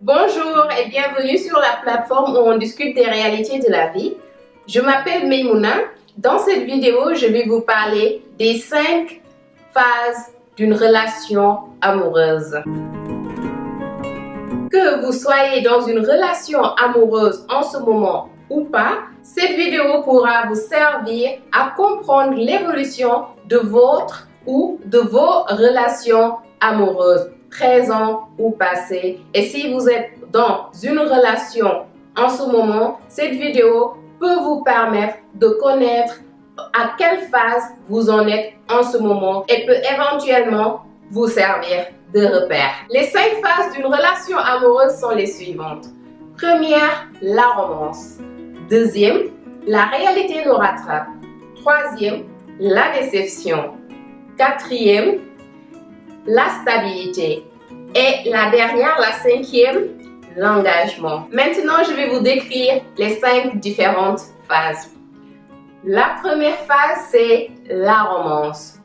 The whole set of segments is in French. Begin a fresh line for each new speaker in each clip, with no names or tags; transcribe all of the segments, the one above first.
Bonjour et bienvenue sur la plateforme où on discute des réalités de la vie. Je m'appelle Meimouna. Dans cette vidéo, je vais vous parler des 5 phases d'une relation amoureuse. Que vous soyez dans une relation amoureuse en ce moment ou pas, cette vidéo pourra vous servir à comprendre l'évolution de votre ou de vos relations amoureuses, présent ou passé. Et si vous êtes dans une relation en ce moment, cette vidéo peut vous permettre de connaître à quelle phase vous en êtes en ce moment et peut éventuellement vous servir de repère. Les 5 phases d'une relation amoureuse sont les suivantes. Première, la romance. Deuxième, la réalité nous rattrape. Troisième, la déception. Quatrième, la stabilité. Et la dernière, la 5e, l'engagement. Maintenant, je vais vous décrire les 5 différentes phases. La première phase, c'est la romance.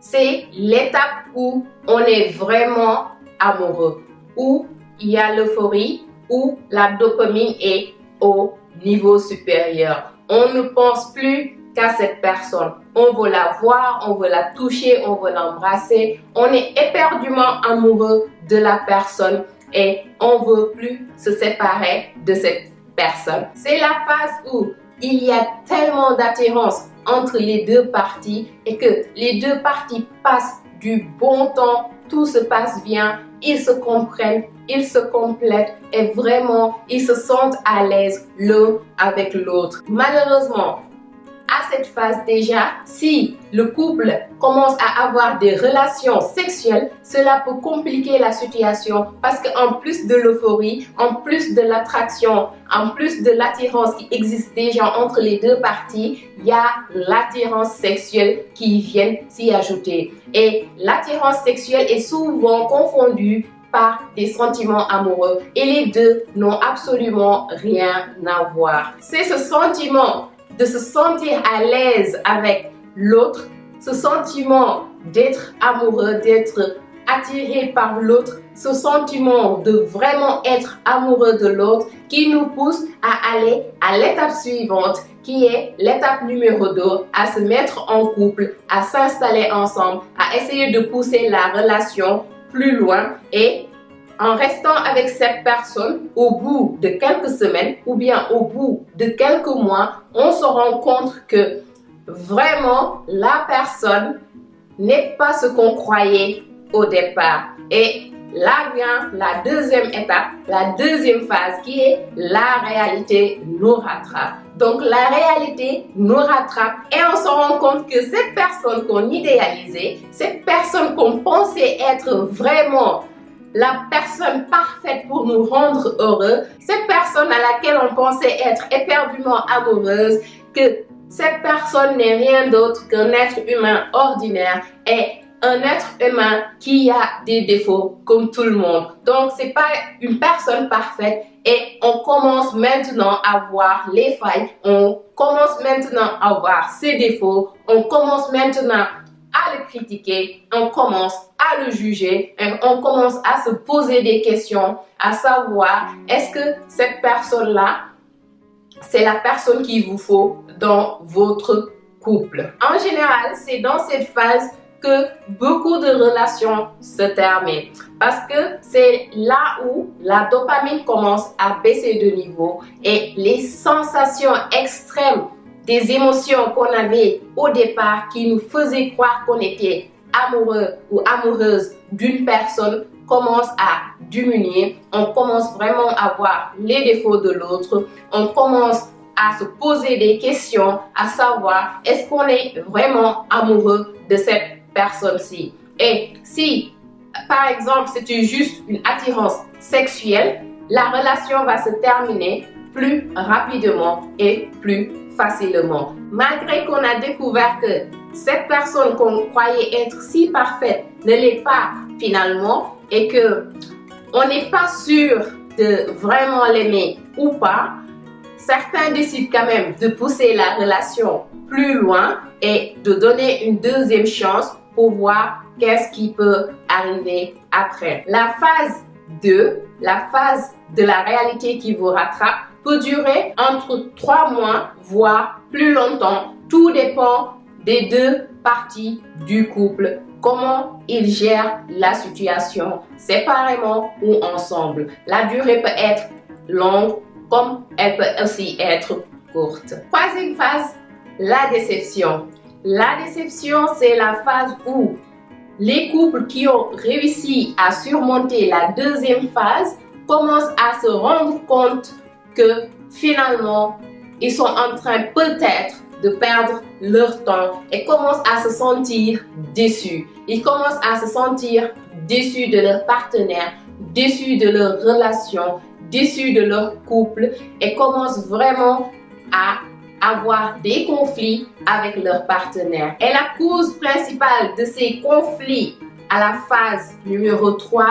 C'est l'étape où on est vraiment amoureux, où il y a l'euphorie, où la dopamine est au niveau supérieur. On ne pense plus qu'à cette personne. On veut la voir, on veut la toucher, on veut l'embrasser. On est éperdument amoureux de la personne et on ne veut plus se séparer de cette personne. C'est la phase où il y a tellement d'attirance entre les deux parties et que les deux parties passent du bon temps, tout se passe bien, ils se comprennent, ils se complètent et vraiment ils se sentent à l'aise l'un avec l'autre. Malheureusement, à cette phase déjà, si le couple commence à avoir des relations sexuelles, cela peut compliquer la situation parce qu'en plus de l'euphorie, en plus de l'attraction, en plus de l'attirance qui existe déjà entre les deux parties, il y a l'attirance sexuelle qui vient s'y ajouter. Et l'attirance sexuelle est souvent confondue par des sentiments amoureux et les deux n'ont absolument rien à voir. C'est ce sentiment de se sentir à l'aise avec l'autre, ce sentiment d'être amoureux, d'être attiré par l'autre, ce sentiment de vraiment être amoureux de l'autre qui nous pousse à aller à l'étape suivante qui est l'étape numéro 2, à se mettre en couple, à s'installer ensemble, à essayer de pousser la relation plus loin et en restant avec cette personne, au bout de quelques semaines ou bien au bout de quelques mois, on se rend compte que vraiment la personne n'est pas ce qu'on croyait au départ. Et là vient la deuxième étape, la deuxième phase qui est la réalité nous rattrape. Donc la réalité nous rattrape et on se rend compte que cette personne qu'on idéalisait, cette personne qu'on pensait être vraiment la personne parfaite pour nous rendre heureux, cette personne à laquelle on pensait être éperdument amoureuse, que cette personne n'est rien d'autre qu'un être humain ordinaire et un être humain qui a des défauts comme tout le monde. Donc, c'est pas une personne parfaite et on commence maintenant à voir les failles, on commence maintenant à voir ses défauts, on commence maintenant à le critiquer, on commence à le juger et on commence à se poser des questions, à savoir est-ce que cette personne-là, c'est la personne qu'il vous faut dans votre couple. En général, c'est dans cette phase que beaucoup de relations se terminent parce que c'est là où la dopamine commence à baisser de niveau et les sensations extrêmes des émotions qu'on avait au départ qui nous faisaient croire qu'on était amoureux ou amoureuse d'une personne commencent à diminuer. On commence vraiment à voir les défauts de l'autre. On commence à se poser des questions, à savoir est-ce qu'on est vraiment amoureux de cette personne-ci. Et si, par exemple, c'était juste une attirance sexuelle, la relation va se terminer plus rapidement et plus facilement. Malgré qu'on a découvert que cette personne qu'on croyait être si parfaite ne l'est pas finalement et que on n'est pas sûr de vraiment l'aimer ou pas, certains décident quand même de pousser la relation plus loin et de donner une deuxième chance pour voir qu'est-ce qui peut arriver après. La phase 2 la phase de la réalité qui vous rattrape peut durer entre 3 mois, voire plus longtemps. Tout dépend des deux parties du couple, comment ils gèrent la situation séparément ou ensemble. La durée peut être longue comme elle peut aussi être courte. Troisième phase, la déception. La déception, c'est la phase où les couples qui ont réussi à surmonter la deuxième phase commencent à se rendre compte que finalement, ils sont en train peut-être de perdre leur temps et commencent à se sentir déçus. Ils commencent à se sentir déçus de leur partenaire, déçus de leur relation, déçus de leur couple et commencent vraiment à avoir des conflits avec leur partenaire. Et la cause principale de ces conflits à la phase numéro 3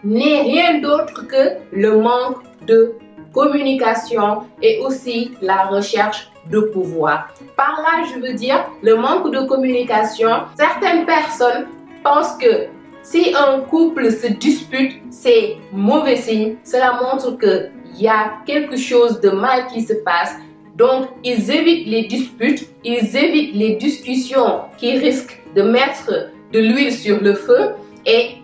n'est rien d'autre que le manque de communication et aussi la recherche de pouvoir. Par là, je veux dire le manque de communication. Certaines personnes pensent que si un couple se dispute, c'est mauvais signe. Cela montre qu'il y a quelque chose de mal qui se passe. Donc, ils évitent les disputes, ils évitent les discussions qui risquent de mettre de l'huile sur le feu et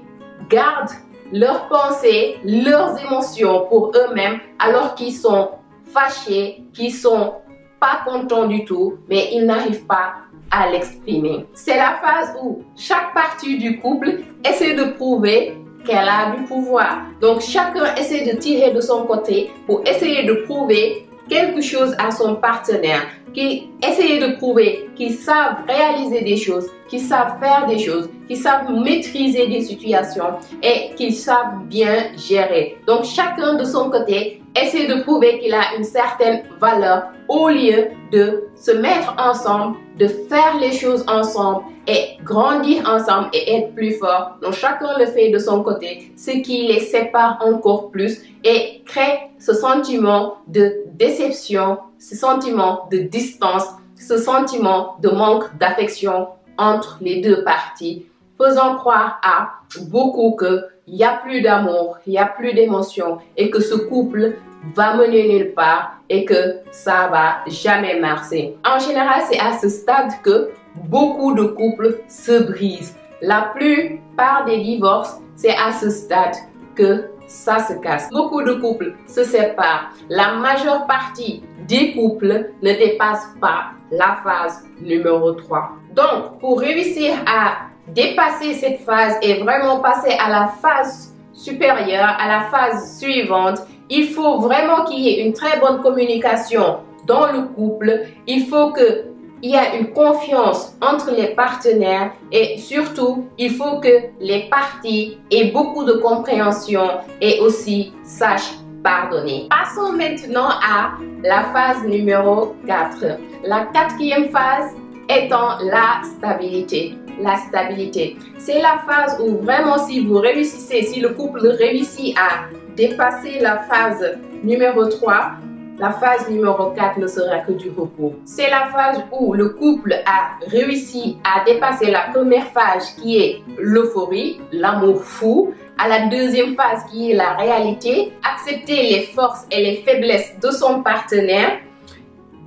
gardent leurs pensées, leurs émotions pour eux-mêmes alors qu'ils sont fâchés, qu'ils sont pas contents du tout, mais ils n'arrivent pas à l'exprimer. C'est la phase où chaque partie du couple essaie de prouver qu'elle a du pouvoir. Donc, chacun essaie de tirer de son côté pour essayer de prouver quelque chose à son partenaire, qui essayent de prouver qu'ils savent réaliser des choses, qu'ils savent faire des choses, qu'ils savent maîtriser des situations et qu'ils savent bien gérer. Donc chacun de son côté essaie de prouver qu'il a une certaine valeur au lieu de se mettre ensemble, de faire les choses ensemble et grandir ensemble et être plus fort. Donc chacun le fait de son côté, ce qui les sépare encore plus et crée ce sentiment de déception, ce sentiment de distance, ce sentiment de manque d'affection entre les deux parties, faisant croire à beaucoup qu'il n'y a plus d'amour, il n'y a plus d'émotion et que ce couple va mener nulle part et que ça va jamais marcher. En général, c'est à ce stade que beaucoup de couples se brisent. La plupart des divorces, c'est à ce stade que ça se casse. Beaucoup de couples se séparent. La majeure partie des couples ne dépassent pas la phase numéro 3. Donc, pour réussir à dépasser cette phase et vraiment passer à la phase supérieure, à la phase suivante, il faut vraiment qu'il y ait une très bonne communication dans le couple. Il faut qu'il y ait une confiance entre les partenaires et surtout, il faut que les parties aient beaucoup de compréhension et aussi sachent pardonner. Passons maintenant à la phase numéro 4. La quatrième phase étant la stabilité. La stabilité, c'est la phase où vraiment si vous réussissez, si le couple réussit à dépasser la phase numéro 3, la phase numéro 4 ne sera que du repos. C'est la phase où le couple a réussi à dépasser la première phase qui est l'euphorie, l'amour fou, à la deuxième phase qui est la réalité, accepter les forces et les faiblesses de son partenaire,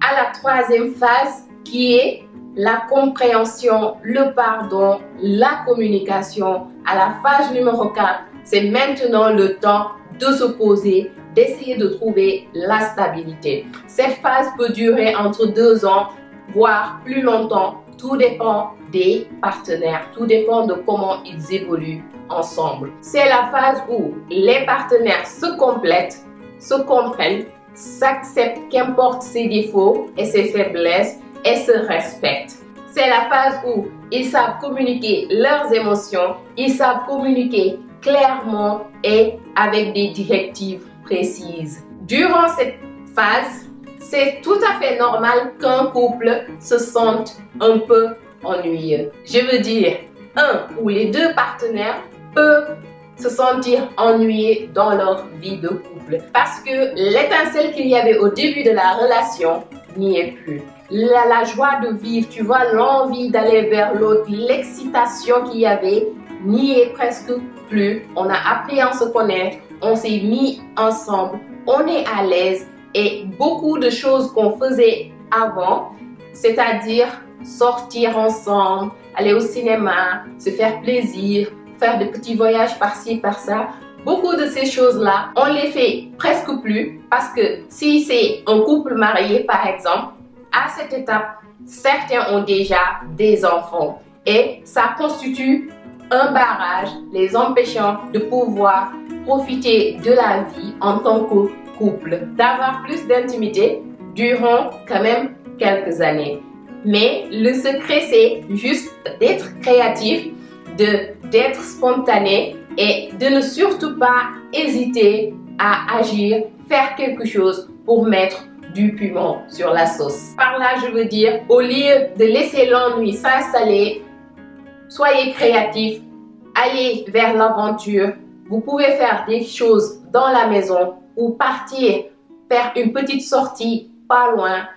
à la troisième phase qui est la compréhension, le pardon, la communication. À la phase numéro 4, c'est maintenant le temps de se poser, d'essayer de trouver la stabilité. Cette phase peut durer entre 2 ans, voire plus longtemps. Tout dépend des partenaires, tout dépend de comment ils évoluent ensemble. C'est la phase où les partenaires se complètent, se comprennent, s'acceptent qu'importe ses défauts et ses faiblesses et se respectent. C'est la phase où ils savent communiquer leurs émotions, ils savent communiquer clairement et avec des directives précises. Durant cette phase, c'est tout à fait normal qu'un couple se sente un peu ennuyeux. Je veux dire, un ou les deux partenaires peuvent se sentir ennuyés dans leur vie de couple parce que l'étincelle qu'il y avait au début de la relation n'y est plus. La joie de vivre, tu vois, l'envie d'aller vers l'autre, l'excitation qu'il y avait n'y est presque plus. On a appris à se connaître, on s'est mis ensemble, on est à l'aise et beaucoup de choses qu'on faisait avant, c'est-à-dire sortir ensemble, aller au cinéma, se faire plaisir, faire de petits voyages par-ci, par-ça. Beaucoup de ces choses-là, on les fait presque plus parce que si c'est un couple marié, par exemple, à cette étape, certains ont déjà des enfants et ça constitue un barrage les empêchant de pouvoir profiter de la vie en tant que couple, d'avoir plus d'intimité durant quand même quelques années. Mais le secret, c'est juste d'être créatif, d'être spontané et de ne surtout pas hésiter à agir, faire quelque chose pour mettre du piment sur la sauce. Par là, je veux dire, au lieu de laisser l'ennui s'installer, soyez créatif, allez vers l'aventure. Vous pouvez faire des choses dans la maison ou partir, faire une petite sortie pas loin.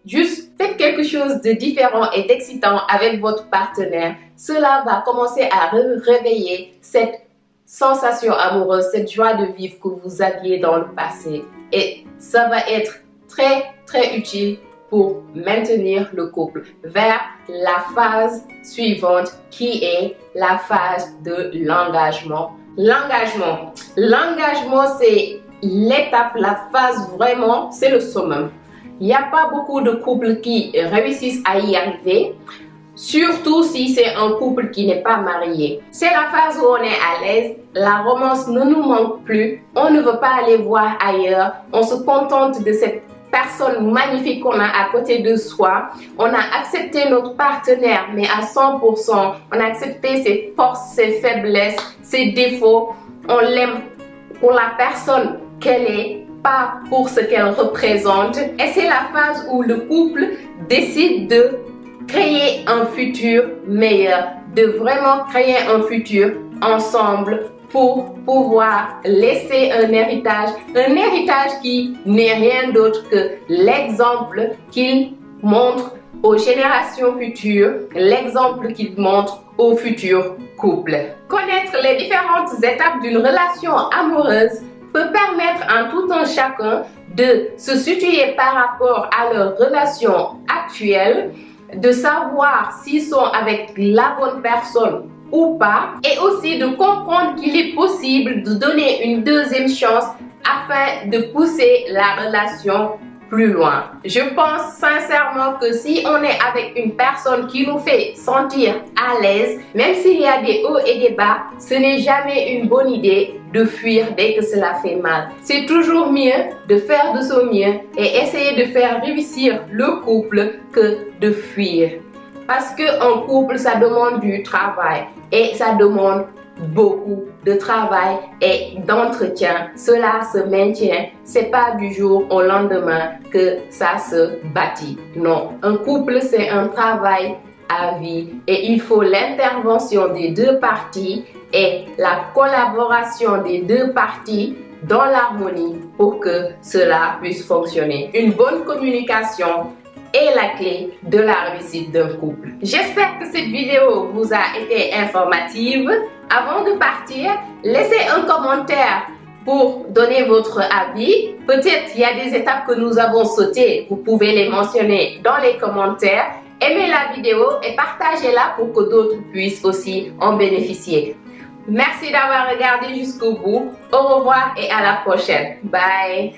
Juste faites quelque chose de différent et d'excitant avec votre partenaire. Cela va commencer à réveiller cette sensation amoureuse, cette joie de vivre que vous aviez dans le passé. Et ça va être très utile pour maintenir le couple vers la phase suivante qui est la phase de l'engagement. L'engagement, c'est l'étape, la phase vraiment, c'est le summum. Il n'y a pas beaucoup de couples qui réussissent à y arriver, surtout si c'est un couple qui n'est pas marié. C'est la phase où on est à l'aise, la romance ne nous manque plus, on ne veut pas aller voir ailleurs, on se contente de cette personne magnifique qu'on a à côté de soi. On a accepté notre partenaire, mais à 100%. On a accepté ses forces, ses faiblesses, ses défauts. On l'aime pour la personne qu'elle est, pas pour ce qu'elle représente. Et c'est la phase où le couple décide de créer un futur meilleur, de vraiment créer un futur ensemble pour pouvoir laisser un héritage qui n'est rien d'autre que l'exemple qu'il montre aux générations futures, l'exemple qu'il montre aux futurs couples. Connaître les différentes étapes d'une relation amoureuse peut permettre à tout un chacun de se situer par rapport à leur relation actuelle, de savoir s'ils sont avec la bonne personne ou pas, et aussi de comprendre qu'il est possible de donner une deuxième chance afin de pousser la relation plus loin. Je pense sincèrement que si on est avec une personne qui nous fait sentir à l'aise, même s'il y a des hauts et des bas, ce n'est jamais une bonne idée de fuir dès que cela fait mal. C'est toujours mieux de faire de son mieux et essayer de faire réussir le couple que de fuir. Parce qu'un couple, ça demande du travail et ça demande beaucoup de travail et d'entretien. Cela se maintient. C'est pas du jour au lendemain que ça se bâtit. Non, un couple, c'est un travail à vie et il faut l'intervention des deux parties et la collaboration des deux parties dans l'harmonie pour que cela puisse fonctionner. Une bonne communication est la clé de la réussite d'un couple. J'espère que cette vidéo vous a été informative. Avant de partir, laissez un commentaire pour donner votre avis. Peut-être il y a des étapes que nous avons sautées. Vous pouvez les mentionner dans les commentaires. Aimez la vidéo et partagez-la pour que d'autres puissent aussi en bénéficier. Merci d'avoir regardé jusqu'au bout. Au revoir et à la prochaine. Bye.